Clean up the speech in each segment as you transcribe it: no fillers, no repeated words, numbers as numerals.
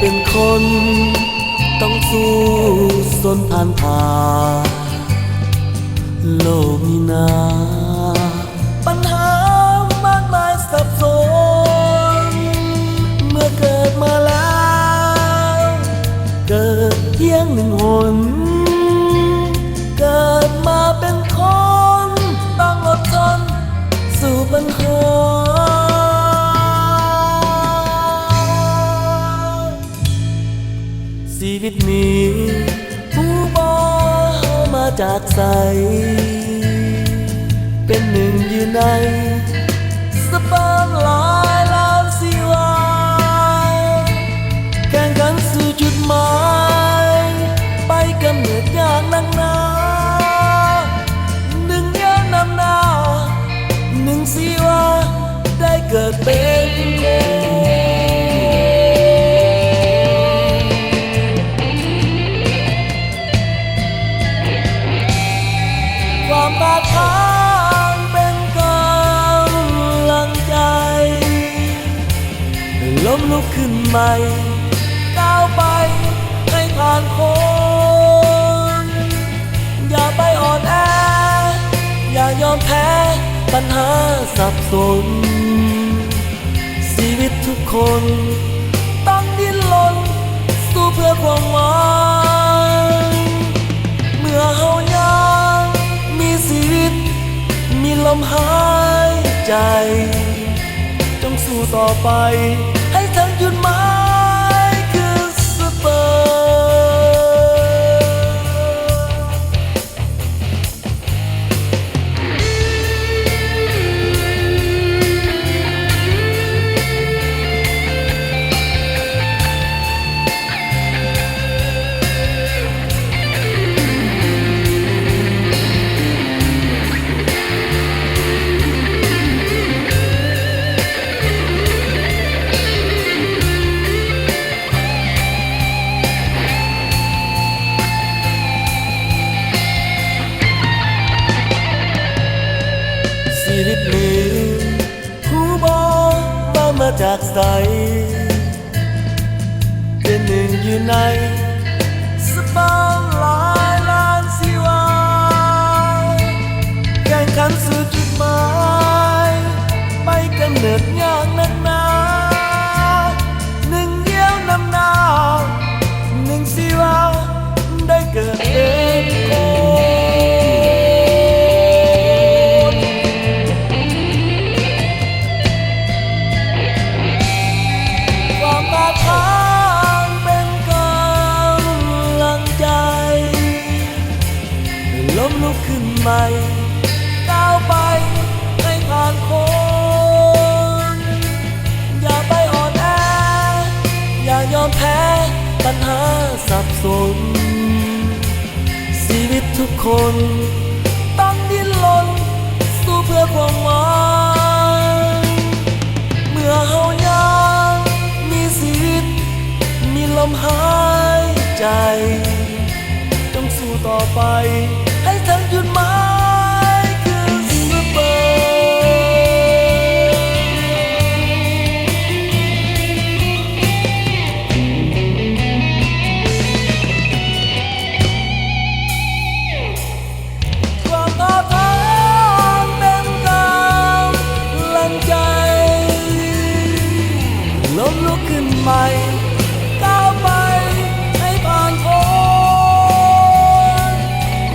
เป็นคนต้องสู้สนผ่านผ่าโลกนี้นาปัญหามากมายสับสนเมื่อเกิดมาแล้วเกิดเพียงหนึ่งหนเกิดมาเป็นคนต้องอดทนสู่ปัญหาชีวิตนี้ผู้บ่มาจากใสเป็นหนึ่งอยู่ในสปางหลายล้านชีวาแข่งขันสู่จุดหมายไปกำเนิดยากนักหนาหนึ่งเดียวนำหน้าหนึ่งชีวาได้เกิดเป็นความบาดทางเป็นกำลังใจล้มลุกขึ้นใหม่ก้าวไปให้ผ่านคนอย่าไปอ่อนแออย่ายอมแพ้ปัญหาสับสนชีวิตทุกคนต้องดิ้นรนสู้เพื่อความหวังเมื่อเฮายังมีชีวิตมีลมหายใจจงสู้ต่อไปให้ถึงจุดหมายคือสเปอชีวิตนี้ผู้บอกมาจากใสเป็นหนึ่งอยู่ในสปางหลายล้านชีวาแข่งขันสู่จุดหมายไปกำเนิดยากนักหนาหนึ่งเดียวนำหน้าหนึ่งชีวาได้เกิดเป็นล้มลุกขึ้นใหม่ก้าวไปให้ผ่านคนอย่าไปอ่อนแออย่ายอมแพ้ปัญหาสับสนชีวิตทุกคนต้องดิ้นรนสู้เพื่อความหวังเมื่อเฮายังมีชีวิตมีลมหายใจจงสู้ต่อไปให้ถึงจุดหมายคือสเปอความท้าทายเป็นกำลังใจล้มลุกขึ้นใหม่ก้าวไปให้ผ่านพ้น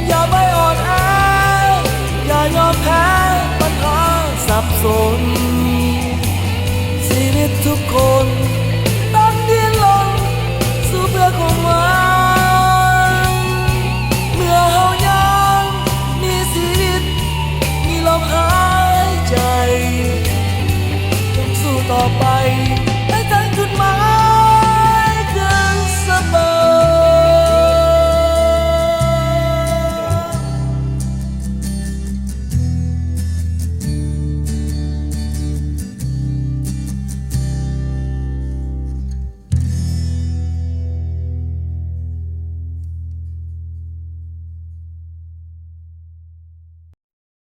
อย่าไปอ่อนแออย่ายอมแพ้ปัญหาสับสนชีวิตทุกคนต้องดิ้นรนสู้เพื่อความหวังเมื่อเฮายังมีชีวิตมีลมหายใจต้องสู้ต่อไป